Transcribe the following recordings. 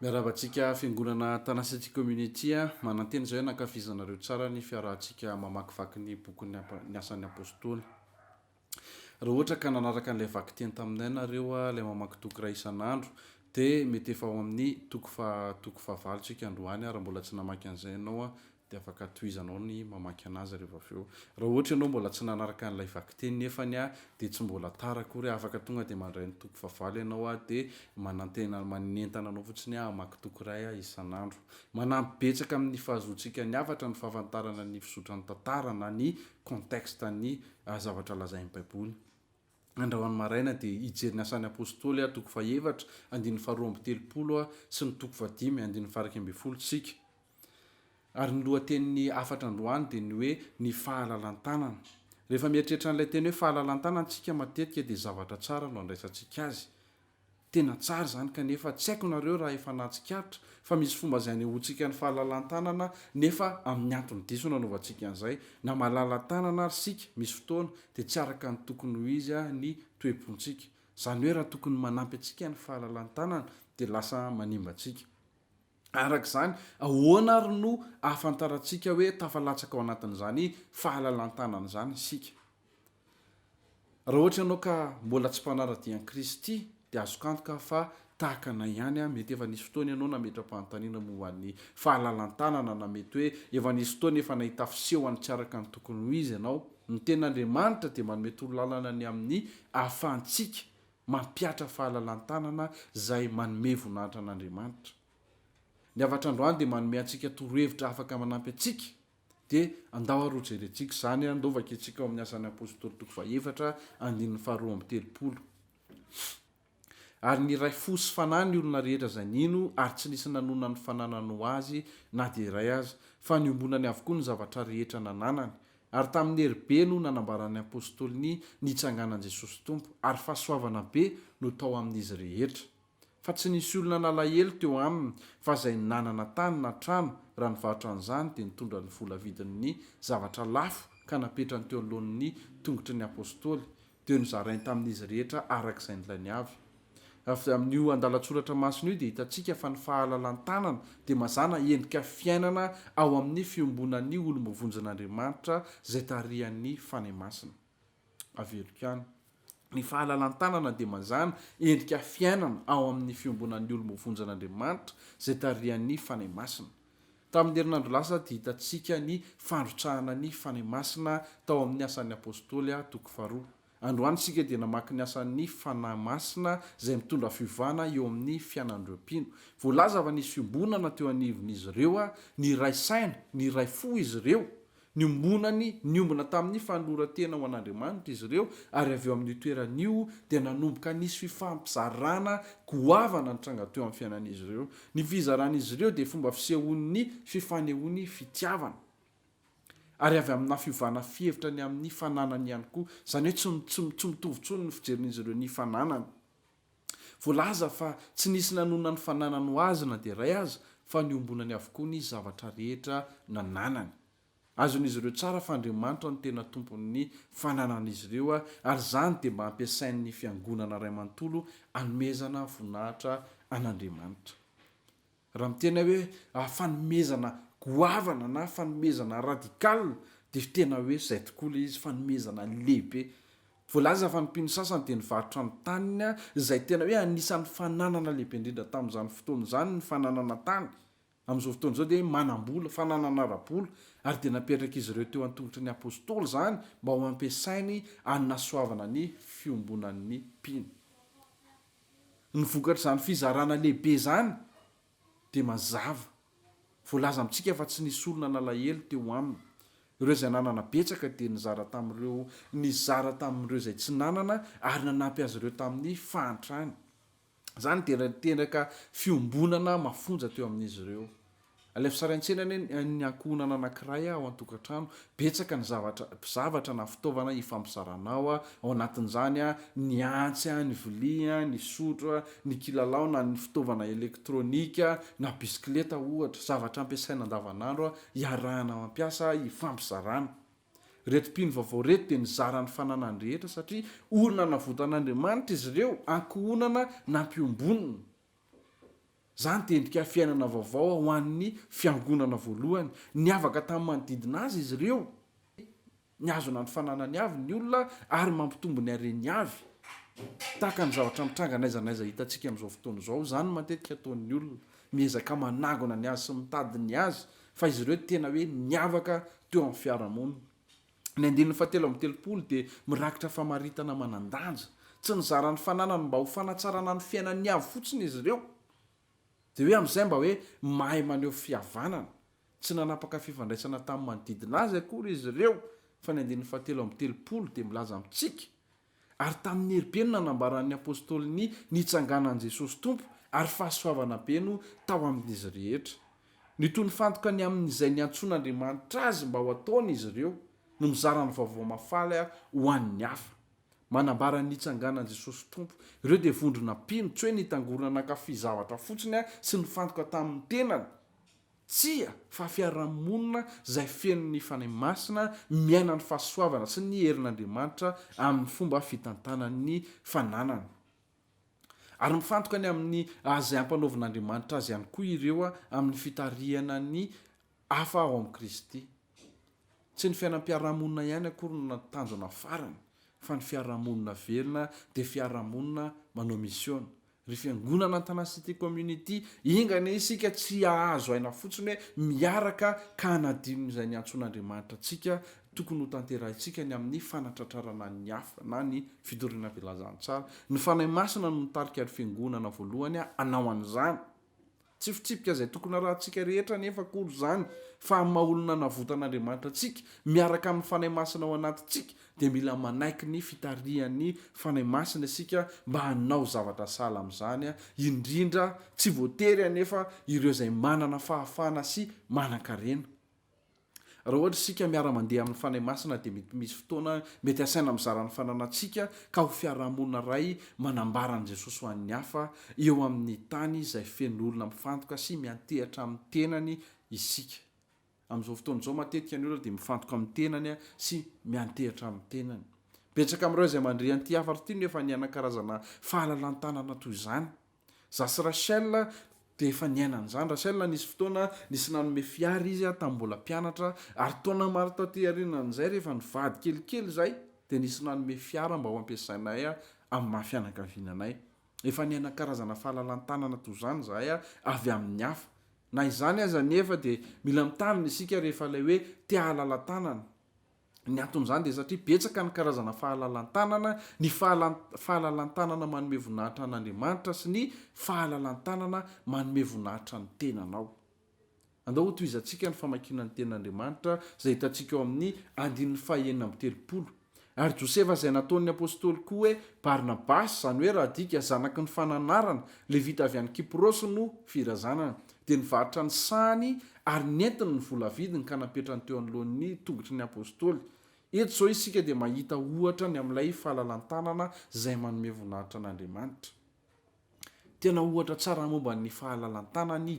Miarabantsika fiangonana Tanasity Community mananteny zao hoe nankafizanareo tsara ny fiarahantsika mamakivaky ny bokin'ny ny asan'ny apôstôly. Raha ohatra ka nanaraka an'ilay vaky teny taminay nareo ilay mamaky toky iray isan'andro dia mety efa ao amin'ny toko fahavalo tsika androany raha mbola tsy namaky an'izay ianao dia afaka tohizanao ny mamaky anazy rehefa avy eo. Raha ohatra ianao mbola tsy nanaraka an'ilay vaky teny nefany dia tsy mbola tara akory afaka tonga dia mandray ny toko fahavalo ianao dia manantena manentana anao fotsiny hamaky toko iray isan'andro. Manampy betsaka amin'ny fahazoantsika ny afatra ny fahafantarana ny fisotran'ny tantara na ny contexte ny zavatra lazain'ny baiboly. Andrahoany maraina dia hijery ny asan'ny apôstôly toko fahaefatra andininy faharoa amby telopolo sy ny toko fahadimy andininy faharaiky amby folo tsika. Ary ny lohatenin'ny afatra androany dia ny hoe ny fahalalan-tanana. Rehefa mieritreritra an'ilay teny hoe fahalalan-tanana tsika matetika dia zavatra tsara no andraisantsika azy. Tena tsara zany kanefa tsy haiko nareo raha efa nahatsikaritra fa misy fomba izay anehoantsika ny fahalalan-tanana nefa amin'ny antony diso nanaovantsika an'izay na mahalala-tanana ary sika misy fotoana dia tsy araka ny tokony ho izy ny toe-pontsika. Izany hoe raha tokony manampy antsika ny fahalalan-tanana dia lasa manimba antsika. Arak'izany ahoana ary no ahafantarantsika hoe tafalatsaka ao anatin'izany fahalalan-tanana izany isika. Raha ohatra ianao ka mbola tsy mpanaradia an'i Kristy dia azoko antoka fa tahaka na ihany mety efa nisy fotoana ianao nametra-panontaniana momba ny fahalalan-tanana na mety hoe efa nisy fotoana efa nahita fisehoany tsy araka ny tokony ho izy ianao. Ny ten'Andriamanitra dia manome torolalana ny amin'ny ahafahantsika mampiatra fahalalan-tanana izay manome voninahitra an'Andriamanitra. Ny avatra androany dia manome antsika torohevitra afaka manampy antsika dia andao aroa jerentsika izany andovaka antsika ao amin'ny asan'ny apôstôly toko fahaefatra andininy faharoa amby telopolo. Ary ny ray fo sy fanahy ny olona rehetra izay nino ary tsy nisy nanona ny fananany ho azy na dia iray aza fa niombonany avokoa ny zavatra rehetra nananany. Ary tamin'ny heribe no nanambaran'ny apôstôly ny nitsanganan Jesosy Tompo ary fahasoavana be no tao amin'izy rehetra. Fa tsy nisy olona nalahelo teo aminy fa izay nanana tany na trano raha nivarotra an'izany dia nitondra ny vola vidin'ny zavatra lafo ka napetrany teo anoloan'ny tongotry ny apôstôly dia nozarainy tamin'izy rehetra arak'izay nilainy avy. Avy amin'io andalatsoratra masina io dia hitantsika fa ny fahalalan-tanana dia mazana endrika fiainana ao amin'ny fiombonan'ny olo-mivonjin'Andriamanitra izay tarihan'ny fanahy masina. Averiko ihany. Ny fahalalan-tanana dia mazana endrika fiainana ao amin'ny fiombonan'ny olo-mivonjin'Andriamanitra izay tarihan'ny fanahy masina. Tamin'ny herinandro lasa dia hitantsika ny fandrotsahana ny fanahy masina tao amin'ny asan'ny apôstôly toko faharoa. Androany isika dia namaky ny asan'ny fanahy masina izay mitondra fivana eo amin'ny fiainan'ireo mpino. Voalaza fa nisy fiombonana teo anivon'izy ireo ny ray saina, ny ray fo izy ireo, niombona tamin'ny fanoloran-tena ho an'Andriamanitra izy ireo ary avy eo amin'ny toeran'io dia nanomboka nisy fifampizarana goavana nitranga teo amin'ny fiainan'izy ireo. Ny fizaran'izy ireo dia fomba fisehoan'ny fifanehoan'ny fitiavana. Ary avy amina fiovana fihevitra ny amin'ny fananany ihany koa. Izany hoe tsy mitovy ny fijerin'izy ireo ny fananany. Voalaza fa tsy nisy nanona ny fananany ho azy na dia iray aza fa niombonany avokoa ny zavatra rehetra nananany. Azon'izy ireo tsara fa Andriamanitra no tena tompon'ny fananan'izy ireo ary izany dia mba ampiasain'ny fiangonana ray manontolo hanomezana voninahitra an'Andriamanitra. Raha mitena hoe fanomezana goavana na fanomezana radikal dia tena hoe izay tokoa ilay izy fanomezana lehibe. Voalaza fa ny mpino sasany dia nivarotra ny taniny izay tena hoe anisan'ny fananana lehibe indrindra tamin'izany fotoana izany ny fananana tany. Amin'izao fotoana izao dia manam-bola, fananana ara-bola ary dia napetraka izy ireo teo an-tongotry ny apôstôly izany mba ho ampiasainy hanasoavana ny fiombonan'ny mpino. Ny vokatr'izany fizarana lehibe izany dia mazava. Voalaza amintsika fa tsy nisy olona nalahelo teo aminy. Ireo izay nanana betsaka dia nizara tamin'ireo izay tsy nanana ary nanampy azy ireo tamin'ny fahantrany. Izany dia niteraka fiombonana mafonja teo amin'izy ireo. Ilay fisarain-tsena ny ankohonana anankiray ao an-tokantrano, betsaka ny zavatra na fitaovana hifampizarana ao anatin'izany ny antsy, ny vilia, ny sotro, ny kilalao na ny fitaovana elektrônika na bisikileta ohatra, zavatra ampiasaina andavanandro iarahana mampiasa hifampizarana. Reto mpino vaovao reto dia nizara ny fananany rehetra satria olona navotan'Andriamanitra izy ireo ankohonana nampiombonina. zany tendrika fiainana vaovao ho an'ny fiangonana voalohany ny avaka tamin'ny manodidina azy izy ireo ny azona ny fananany avy ny olona ary mampitombo ny areny avy tahaka ny zavatra mitranga naizanaiza hitantsika amin'izao fotoana izao zany matetika ataon'ny olona miezaka managona ny azy sy mitady ny azy fa izy ireo tena hoe niavaka teo amin'ny fiarahamonina ny andininy fahatelo amin'ny telopolo dia mirakitra famaritana manandanja tsy nizarany fananany mba ho fanatsarana ny fiainany avy fotsiny izy ireo dia hoe amin'izay mba hoe mahay maneho fihavanana tsy nanapaka fifandraisana tamin'ny manodidina azy akory izy ireo fa ny andininy fahatelo amin'ny telopolo dia milaza amintsika ary tamin'ny heribeny nanambaran'ny apôstôly ny nitsanganan'i Jesosy tompo ary fahasoavana be no tao amin'izy rehetra ny toy ny fantoka ny amin'izay niantson'Andriamanitra azy mba ho ataony izy ireo no mizara ny vaovao mafaly ho an'ny hafa manambara ny nitsanganan'i Jesosy tompo ireo dia vondrona pino tsy hoe nitangorona nankafy zavatra fotsiny sy ny fantoka tamin'ny tenany tsia fa fiarahamonina izay feno ny fanahy masina miaina ny fahasoavana sy ny herin'Andriamanitra amin'ny fomba fitantanan'ny fananany ary mifantoka ny amin'ny azay ampanaovan'Andriamanitra azy ihany koa ireo amin'ny fitarihana ny hafa ao amin'ny Kristy tsy ny fiainam-piarahamonina ihany akory no natanjona farany fa ny fiarahamonina verina dia fiarahamonina manao misiona ry fiangonana Antananarivo community ingana isika tsy ahazo aina fotsiny hoe miaraka ka hanadinon'izay niantson'Andriamanitra antsika tokony ho tanterahintsika ny amin'ny fanatratrarana ny hafa na ny fidoriana velazantsara ny fanahy masina no nitarika ny fiangonana voalohany anao an'izany tsy fitsipika izay tokony arahantsika rehetra nefa kory zany fa maolona navotan'Andriamanitra antsika miaraka amin'ny fanahy masina ao anatintsika dia mila manaiky ny fitarihan'ny fanahy masina isika mba hanao zavatra sahala amin'izany indrindra tsy voatery anefa ireo izay manana fahafana sy manan-karena raha ohatra isika miara-mandeha amin'ny fanahy masina dia mety misy fotoana mety asaina mizaran'ny fananantsika ka ho fiarahamonina ray manambaran'i Jesosy ho an'ny hafa eo amin'ny tany izay feno olona mifantoka sy miantehatra amin'ny tenany isika amin'izao fotoana izao matetika ny olona dia mifantoka amin'ny tenany sy miantehatra amin'ny tenany betsaka amin'ireo izay mandre an'ity hafatra ity nefa nianan-karazana fahalalan-tanana toy izany zasy Rachel dia efa niainan'izany Rachel nisy fotoana nisy nanome fiara izy tamin'ny mbola mpianatra ary taona maro taty aorianan'izay rehefa nivady kelikely izay dia nisy nanome fiara mba ho ampiasainay amin'ny maha-fianakaviananay efa nianan-karazana fahalalan-tanana toy izany izahay avy amin'ny hafa na izany aza nefa dia mila mitanina isika rehefa ilay hoe tia halala-tanana ny anton'izany dia satria betsaka ny karazana fahalalan-tanana ny fahalalan-tanana manome voninahitra an'Andriamanitra sy ny fahalalan-tanana manome voninahitra ny tenanao andao toy izantsika ny famakiana ny tenan'Andriamanitra izay hitantsika eo amin'ny andininy fahaenina amby telopolo ary Josefa izay nataon'ny apôstôly koa hoe Barnabasy zany hoe raha dika zanaky ny fananarana le vita avy any Kiprosy no firazanana dia nivarotra ny sahany ary nentiny ny vola vidiny ka napetrany teo anoloan'ny tongotry ny apôstôly eto izao isika dia mahita ohatra ny amin'ilay fahalalan-tanana izay manome voninahitra an'Andriamanitra tena ohatra tsara momba ny fahalalan-tanany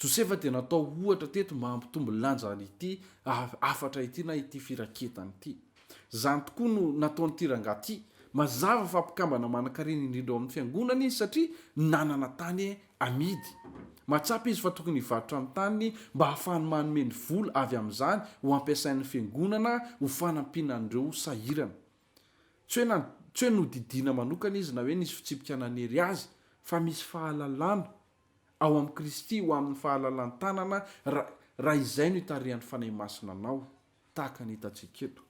Josefa dia natao ohatra teto mba hampitombo lanja ity afatra ity na ity firaketany ity zany tokoa no nataon'ity rangahy ity mazava fa mpikambana manan-karena indrindra ao amin'ny fiangonana izy satria nanana tany amidy matsapa izy fa tokony hivarotra amin'ny tany mba hahafahany manome ny vola avy amin'izany ho ampiasain'ny fiangonana ho fanampinan'ireo sahirana tsy hoe nodidiana manokana izy na hoe nisy fitsipika nanery azy fa misy fahalalana ao amin'ny Kristy ho amin'ny fahalalan-tanana raha izay no hitarihan'ny fanahy masina anao tahaka ny hitantsika eto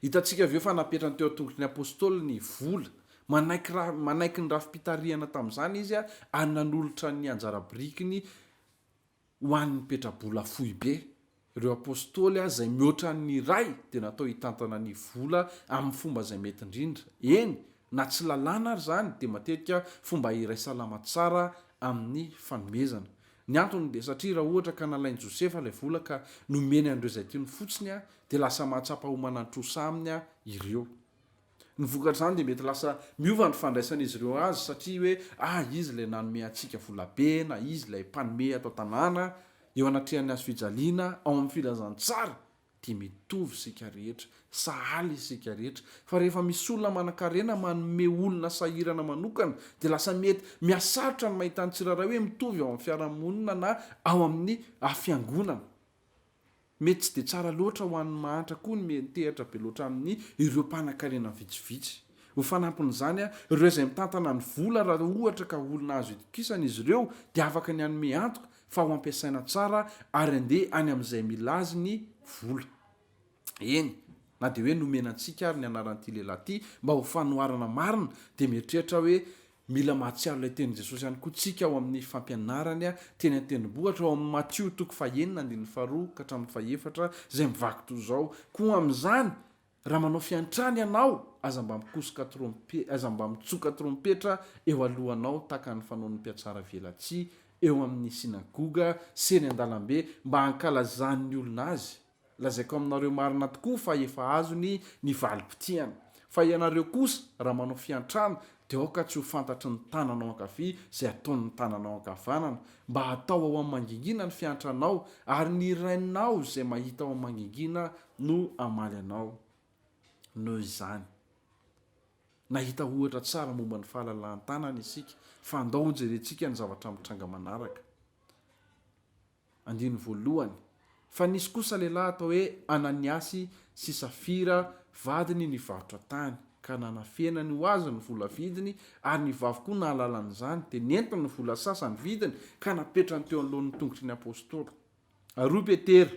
hitantsika avy eo fa napetrany teo an-tongotry ny apôstôly ny vola manaiky ny rafi-pitarihana tamin'izany izy ary nanolotra ny anjara birikiny ho an'ny petrabola fohy be ireo apôstôly izay mihoatra ny ray dia natao hitantana ny vola amin'ny fomba izay mety indrindra eny na tsy lalàna ary zany dia matetika fomba iray salama tsara amin'ny fanomezana ny antony dia satria raha ohatra ka nalain'i Josefa ilay vola ka nomeny an'ireo izay tiany fotsiny dia lasa mahatsapa homana ny trosa aminy ireo ny vokatra izany dia mety lasa miova ny fandraisan'izy ireo azy satria hoe izy ilay nanome antsika volabe na izy ilay mpanome atao tanàna eo anatrehan'ny azo fijaliana ao amin'ny filazantsara dia mitovy isika rehetra sahaly isika rehetra fa rehefa misy olona manan-karena manome olona sahirana manokana dia lasa mety miasarotra ny mahita ny tsirairay hoe mitovy ao amin'ny fiarahamonina na ao amin'ny fiangonana mety tsy dia tsara loatra ho an'ny mahantra koa ny metehitra be loatra amin'ny ireo mpanan-karena vitsivitsy ho fanampin'izany ireo izay mitantana ny vola raha ohatra ka olona azo itokisana izy ireo dia afaka ny anome antoka fa ho ampiasaina tsara ary andeha any amin'izay mila azy ny vola eny na dia hoe nomenantsika ary ny anaran'ity lehilahy ity mba ho fanoharana marina dia mieritreritra hoe mila mahatsiaro ilay tenin' Jesosy ihany koa tsika ao amin'ny fampianarany teny an-tendrombohitra ao amin'ny Matio 1:1-7 izay mivaky toy izao koa amin'izany raha manao fiantrany ianao aza mba mitsoka trompetra eo alohanao tahaka ny fanaon'ny mpiatsara velatsihy eo amin'ny sinagoga sy eny an-dalambe mba hankalazany olona azy lazaiko aminareo marina tokoa fa efa azony ny valim-potiana fa ianareo kosa raha manao fiantrana dia aoka tsy ho fantatry ny tananao ankavia izay ataon'ny tananao ankavanana mba hatao ao amin'ny mangingina ny fiantranao ary ny rainao izay mahita ao amin'ny mangingina no amaly anao noho izany nahita ohatra tsara momba ny fahalalan-tanana isika fa andao ho jerentsika ny zavatra mitranga manaraka. 1 fa nisy kosa lehilahy atao hoe Ananiasy sy Safira vadiny nivarotra tany ka nanafenany ho azy ny vola vidiny ary ny vavy koa nahalalan'izany dia nentiny ny vola sasany vidiny ka napetrany teo anoloan'ny tongotry ny apôstôly. 2 Petera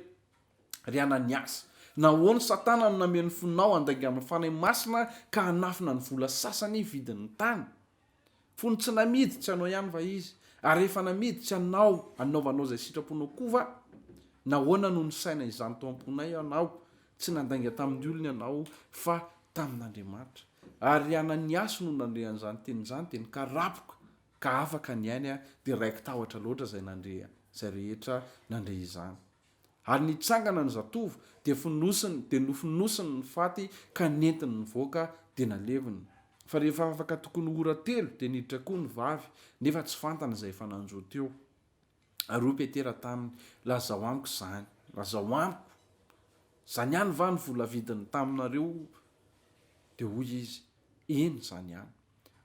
ry Ananiasy nahoany Satana no namen'ny fonao andainga amin'ny fanahy masina ka hanafina ny vola sasany vidin'ny tany fony tsy namiditra anao ihany va izy ary rehefa namiditra anao anaovanao izay sitraponao koa va nahoana no nisaina izany tao am-ponay ianao tsy nandainga tamin'ny olona ianao fa tamin'Andriamanitra ary Ananiasy no nandrehan'izany tenin'izany dia nikarapoka ka afaka ny ainy dia raiky tahotra loatra izay nandrea izay rehetra nandre izany ary nitsangana ny zatovo dia nofinosiny ny faty ka nentiny nivoaka dia naleviny fa rehefa afaka tokony ora telo dia niditra koa ny vavy nefa tsy fantana izay efa nanjo teo. 2 Petera taminy lazao amiko izany lazao amiko izany ihany va ny vola vidiny taminareo dia hoy izy eny izany ihany.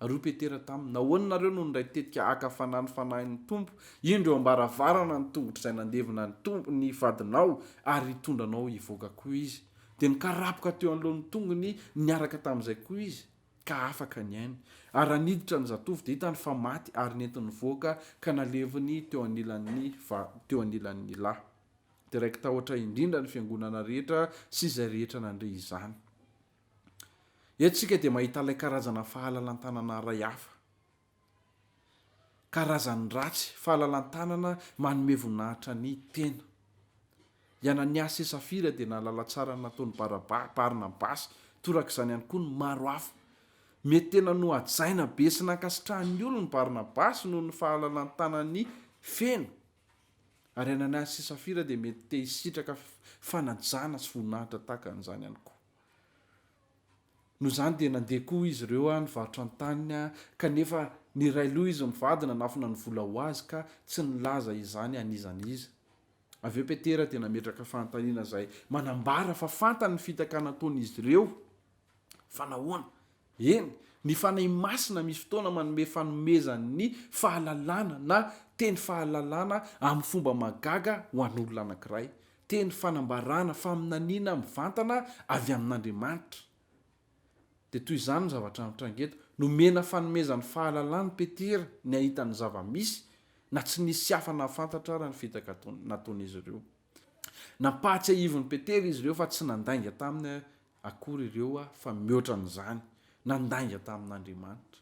2 Petera taminy nahoaninareo no ndray tetika akafanany fanahin'ny tompo indreo ambaravarana ny tongotry izay nandevina ny tompo ny vadinao ary hitondranao hivoaka koa izy dia nikarapoka teo anoloan'ny tongony niaraka tamin'izay koa izy ka afaka ny ainy ary aniditra ny zatovo dia hitany fa maty ary nentiny voaka ka naleviny teo anilan'ny lahy dia raiky tahotra indrindra ny fiangonana rehetra sy izay rehetra nandre izany. Etsika dia mahita ilay karazana fahalalan-tanana ray hafa karazany ratsy fahalalan-tanana manome voninahitra ny tena. Ananiasy sy Safira dia nahalala tsara nataony Barnabasy torak'izany ihany koa ny maro hafa mety tena no ajaina be sy nankasitrahan'ny olony Barnabasy noho ny fahalalan-tanany feno ary Ananiasy sy Safira dia mety te hisitraka fanajana sy voninahitra tahaka an'izany ihany koa. Noho izany dia nandeha koa izy ireo nivarotra ny taniny kanefa ny ray loha izy mivadina nafina ny vola ho azy ka tsy nilaza izany anizan'iza. Avy eo Petera dia nametraka fanontaniana izay manambara fa fantany ny fitaka nataon'izy ireo fa nahoana eny ny fanahy masina misy fotoana manome fanomezany ny fahalalana na teny fahalalana amin'ny fomba magaga ho an'olona anankiray teny fanambarana faminaniana mivantana avy amin'Andriamanitra. Dia toy izany ny zavatra mitrangeto nomena fanomezany fahalalany Petera ny ahitany zava-misy na tsy nisy hafa nahafantatra raha ny fitaka nataon'izy ireo. Nampahatsiahivon'ny Petera izy ireo fa tsy nandainga taminy akory ireo fa mihoatra n'izany nandainga tamin'Andriamanitra.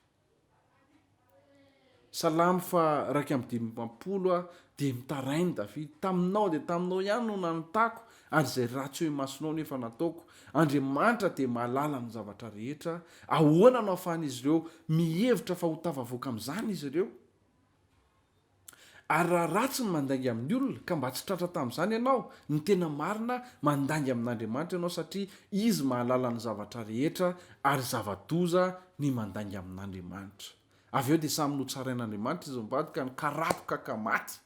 Salamo 150 dia mitarainy Davidy taminao dia taminao ihany no nanontako ary izay ratsy hoe masonao nefa nataoko. Andriamanitra dia mahalala ny zavatra rehetra ahoana no ahafahan'izy ireo mihevitra fa ho tafavoaka amin'izany izy ireo ary raha ratsy ny mandainga amin'ny olona ka mba tsy tratra tamin'izany ianao ny tena marina mandainga amin'Andriamanitra ianao satria izy mahalala ny zavatra rehetra ary zava-doza ny mandainga amin'Andriamanitra. Avy eo dia samy notsarain'Andriamanitra izy mivady ka nikarapoka ka maty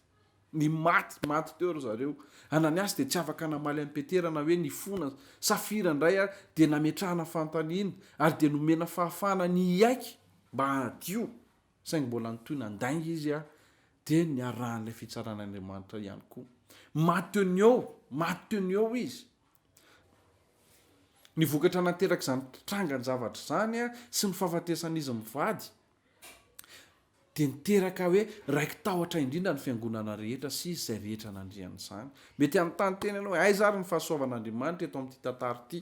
ny maty teo ry zareo. Ananiasy de tsy afaka namaly amin'ny Petera na hoe ny fona. Safira indray a de nametrahana fantaniana ary de nomena fahafahana ny aiky mba hadio saingy mbola nytoy nandainga izy a de niarahan'ilay fitsaran'Andriamanitra ihany koa. Maty teo ny eo izy. Ny vokatra nateraka izany trangany zavatra zany a sy ny fahafatesan'izy mivady de niteraka hoe raiky tahotra indrindra ny fiangonana rehetra sy izay rehetra nandrian'izany. Mety anontany tena ianao hoe aiza ary ny fahasoavan'Andriamanitra eto amin'ity tantara ity?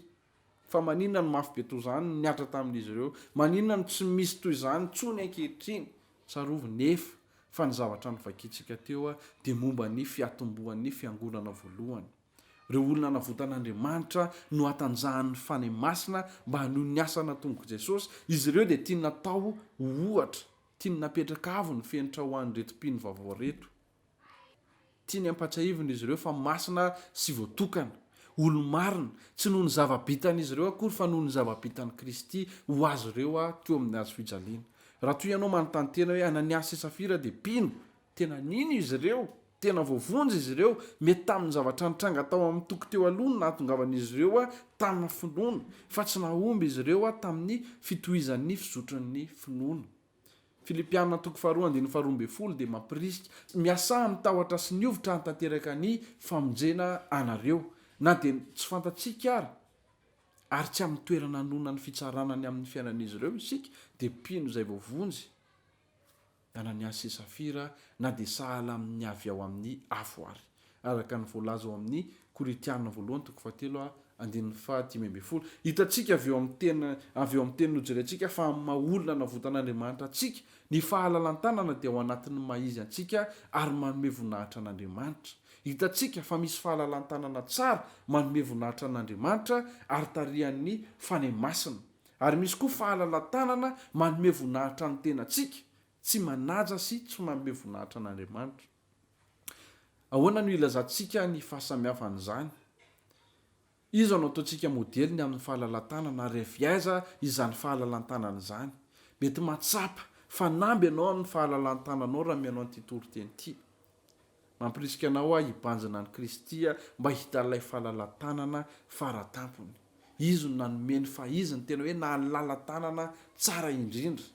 Fa maninona no mafy be toy izany niatra tamin'izy ireo? Maninona no tsy misy toy izany tsony ankehitriny? Tsarovy nefa fa ny zavatra novakitsika teo a de momba ny fiatomboan'ny fiangonana voalohany. Ireo olona navotan'Andriamanitra no atanjahan'ny fanay masina mba hanohy ny asana tomboko Jesosy. Izy ireo de tiany natao ohatra, tiany napetraka avo ny fenitra ho an'ny reto mpino vaovao reto. Tiany ampatsahivina izy ireo fa masina sy voatokana, olo-marina, tsy noho ny zava-bitan'izy ireo akory fa noho ny zava-bitan'i Kristy ho azy ireo a teo amin'ny hazo fijaliana. Raha toy ianao manontany tena hoe Ananiasy sy Safira de mpino, tena nino izy ireo? Tena voavonjy izy ireo? Mety tamin'ny zavatra nitranga tao amin'ny toko teo aloha no nahatongavan'izy ireo a tamin'ny finoana, fa tsy nahomby izy ireo a tamin'ny fitohizan'ny fizotran'ny finoana. Filipianina toko 4:12 de mampirisika miasa mitahotra sy niovotra hantanteraka ny famonjena anareo na de tsy fantatsika ary tsy amin'ny toerana nona ny fitsaranany amin'ny fiainan'izy ireo isika de mpino izay voavonjy. Ananiasy sy Safira na de sahala amin'ny avy ao amin'ny afo ary araka ny voalaza ao amin'ny Koritianina voalohany toko 7:15. Hitantsika avy eo amin'ny teny nojerentsika fa maolona navotan'Andriamanitra antsika ny fahalalantanana dia ao anatin'ny maizy antsika ary manome voninahitra an'Andriamanitra. Hitantsika fa misy fahalalantanana tsara manome voninahitra an'Andriamanitra ary tarihan'ny fanay masina. Ary misy koa fahalalantanana manome voninahitra ny tenantsika, tsy manaja sy tsy manome voninahitra an'Andriamanitra. Ahoana no ilazantsika ny fahasamihafan'izany? Iza no ataontsika modeliny amin'ny fahalalantanana ary aviaiza izany fahalalantanana izany? Mety matsapa fa namby ianao amin'ny fahalalantananao raha mianao an'ity toriteny ity. Mampirisika anao hibanjina ny Kristy mba hita ilay fahalalantanana faratampony. Izy no nanomeny fa izy ny tena hoe nahalalantanana tsara indrindra.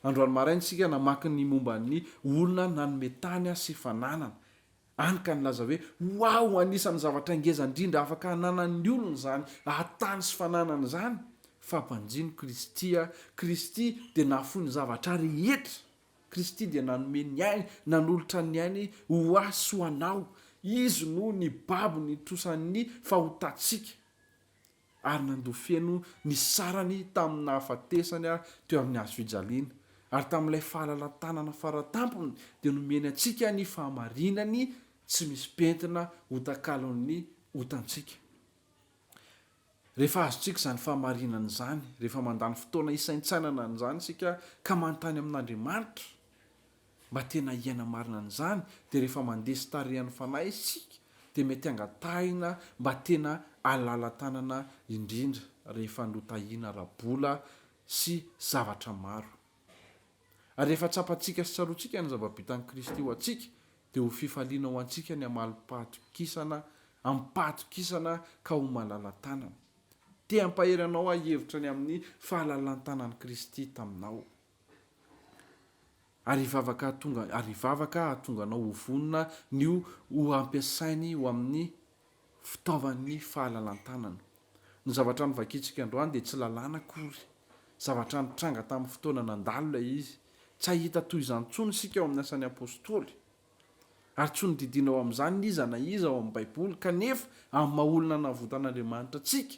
Androany maraina isika namaky ny momba ny olona nanome tany sy fananana. Any ka nilaza hoe wow, anisan'ny zavatra ngeza indrindra afaka hananan'ny olona izany ahatany sy fananana izany fa mpanjiny Kristy dia nahafoy ny zavatra rehetra. Kristy dia nanome ny ainy, nanolotra ny ainy ho ahy sy ho anao. Izy no ny babo ny trosan'ny fahotantsika ary nandofeno ny sarany tamin'ny nahafatesany teo amin'ny hazo fijaliana. Ary tamin'ilay fahalalantanana faratampony dia nomeny antsika ny fahamarinany tsy misy pentina hotakalon'ny hotantsika. Rehefa azotsika izany fahamarinana izany, rehefa mandany fotoana isaintsainana an'izany isika ka manontany amin'Andriamanitra mba tena hiaina marina an'izany, dia rehefa mandeha sy tarehan'ny fanahy isika dia mety angatahina mba tena alalatanana indrindra rehefa notahiana rabola sy zavatra maro. Ary rehefa tsapantsika sy tsaroantsika ny zava-bitan'i Kristy ho antsika dia ho fifaliana ho antsika ny amalim-pahatokisana ka ho malalatanana. Te hampahery anao hahevitra ny amin'ny fahalalantanan'i Kristy taminao. Ary hivavaka hahatonga anao ho vonona ny ho ampiasainy ho amin'ny fitaovan'ny fahalalantanana. Ny zavatra novakitsika androany dia tsy lalàna akory. Zavatra nitranga tamin'ny fotoana nandalo ilay izy. Tsy ahita toy izany tsony isika ao amin'ny asan'ny apôstôly. Ary tsy nodidina ao amin'izany iza na iza ao amin'ny Baiboly, kanefa amin'ny maha-olona navotan'Andriamanitra antsika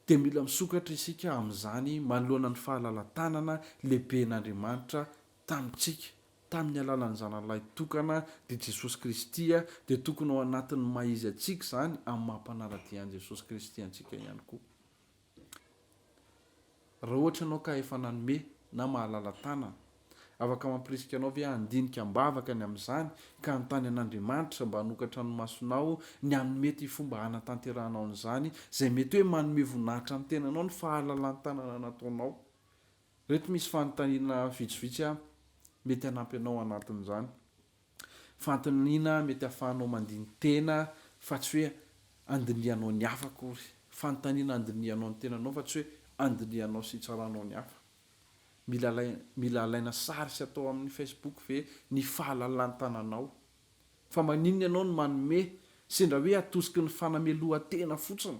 dia mila misokatra isika amin'izany manoloana ny fahalalantanana lehiben'Andriamanitra tamintsika, tamin'ny alalan'ny zanalahy tokana dia Jesosy Kristy dia tokony ao anatin'ny maizy antsika izany amin'ny mampanara-dian'i Jesosy Kristy antsika ihany koa. Raha ohatra ianao ka efa nanome na mahalalantanana, afaka mampirisika anao ve handinika ambavaka ny amin'izany ka anontany an'Andriamanitra mba hanokatra ny masonao ny amin'ny mety fomba hanatanteranao an'izany izay mety hoe manome voninahitra ny tenanao ny fahalalantanana nataonao. Reto misy fanontaniana vitsivitsy mety hanampy anao anatin'izany. Fanontaniana mety ahafahanao mandiny tena fa tsy hoe andinianao ny hafa akory. Fanontaniana andinianao ny tenanao fa tsy hoe andinianao sy hitsaranao ny hafa. Mila alaina sary sy atao amin'ny Facebook ve ny fahalalan-tananao. Fa maninona ianao no manome sendra hoe atosiky ny fanamelohan-tena fotsiny.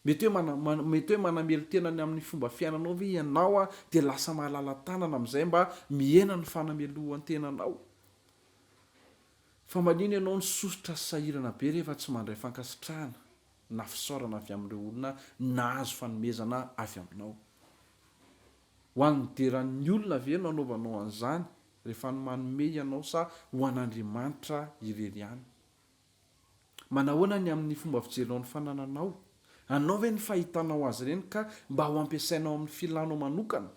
Mety hoe manamelo tenany amin'ny fomba fiainanao ve ianao dia lasa mahalala tanana amin'izay mba mihena ny fanamelohan-tenanao. Fa maninona ianao ny sosotra sy sahirana be rehefa tsy mandray fankasitrahana na fisaorana avy amin'ireo olona nahazo fanomezana avy aminao. Ho an'ny deran'ny olona ve no anaovanao an'izany rehefa manome ianao sa ho an'Andriamanitra irery ihany. Manahoana ny amin'ny fomba fijerinao ny fanananao? Anao ve ny fahitanao azy ireny ka mba ho ampiasainao amin'ny filanao manokana?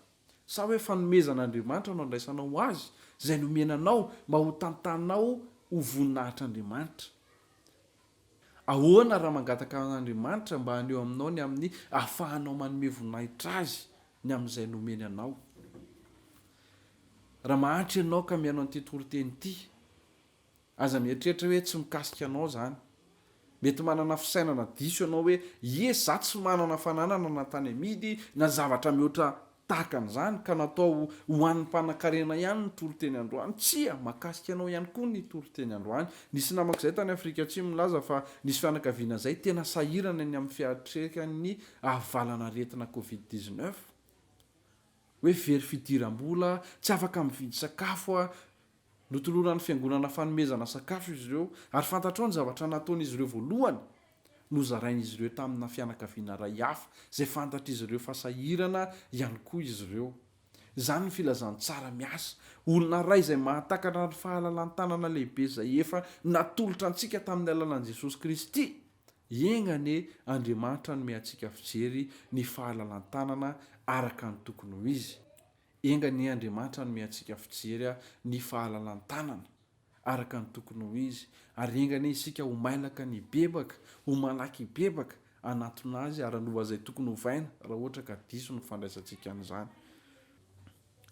Sa hoe fanomezan'Andriamanitra no andraisanao azy izay nomenanao mba ho tantanao ho voninahitr'Andriamanitra? Ahoana raha mangataka an'Andriamanitra mba haneo aminao ny amin'ny ahafahanao manome voninahitra azy ny amin'izay nomeny anao? Raha mahantra ianao ka mihaino an'ity toriteny ity, aza mieritreritra hoe tsy mikasika anao izany. Mety manana fisainana diso ianao hoe za tsy manana fananana na tany amidy na zavatra mihoatra tahaka an'izany ka natao ho an'ny mpanankarena ihany ny toriteny androany. Tsia, mahakasika anao ihany koa ny toriteny androany. Nisy namako izay tany Afrika Atsimo milaza fa nisy fianakaviana izay tena sahirana ny amin'ny fiatrekan'ny ahavalana aretina Covid-19. Hoe very fidiram-bola, tsy afaka mividy sakafo notoloran'ny fiangonana fanomezana sakafo izy ireo ary fantatrao ny zavatra nataon'izy ireo voalohany nozarain'izy ireo tamina fianakaviana iray hafa izay fantatr'izy ireo fa sahirana ihany koa izy ireo. Izany ny filazany tsara miasa. Olona iray izay mahatakana ny fahalalan-tanana lehibe izay efa natolotra antsika tamin'ny alalan'i Jesosy Kristy. Engane Andriamanitra nome antsika fijery ny fahalalan-tanana araka ny tokony ho izy. Engane Andriamanitra nome antsika fijery ny fahalalan-tanana araka ny tokony ho izy. Ary engane isika ho mailaka ny bebaka, ho malaky bebaka anatona azy ary hanova izay tokony hovaina raha ohatra ka diso ny fandraisantsika an'izany.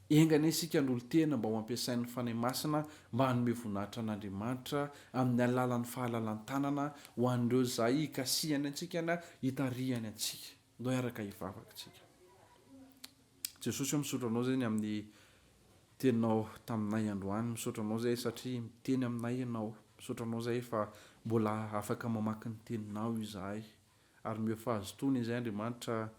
Engane isika ny olon-tena mba ho ampiasain'ny fanahy masina mba hanome voninahitra an'Andriamanitra amin'ny alalan'ny fahalalan-tanana ho an'ireo izay hikasihany antsika na hitarihany antsika. Ndao hiaraka hivavaka antsika. Jesosy misaotra anao izay amin'ny teninao taminay androany. Misaotra anao izay satria miteny aminay ianao. Misaotra anao izay fa mbola afaka mamaky ny teninao izahay. Ary meo fahazotoana izay Andriamanitra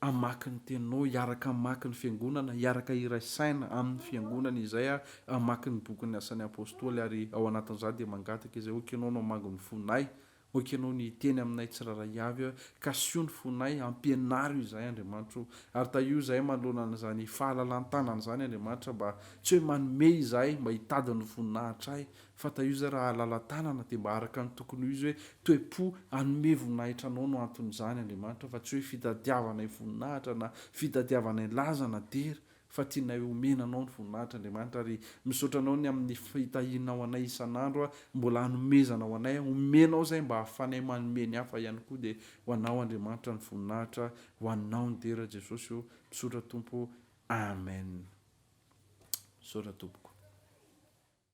hamaky ny teninao, hiaraka hamaky ny fiangonana, hiaraka irasaina amin'ny fiangonana izay hamaky ny bokin'ny asan'ny apôstôly ary ao anatin'izany dia mangataka izay okenao no hamango ny fonay, okenao ny teny aminay tsiraray avy ka sio ny fonay ampianaro izay Andriamanitra. Ary taio izay manoloana an'izany fahalalan-tanana izany Andriamanitra mba tsy hoe manome izahay mba hitady ny voninahitra ahy fa taio izay raha halala-tanana dia mba araka ny tokony ho izy hoe toe-po hanome voninahitra anao no anton'izany Andriamanitra fa tsy hoe fitadiavana voninahitra na fitadiavana laza na dery fa tianay omena anao ny voninahitra Andriamanitra. Ary misaotra anao ny amin'ny fitahinao anay isan'andro mbola hanomezana ho anay, omenao izay mba hahafanay manome ny hafa ihany koa dia ho anao Andriamanitra ny voninahitra, ho anao ny dera Jesosy. Misaotra Tompo. Amen. Misaotra Tompo.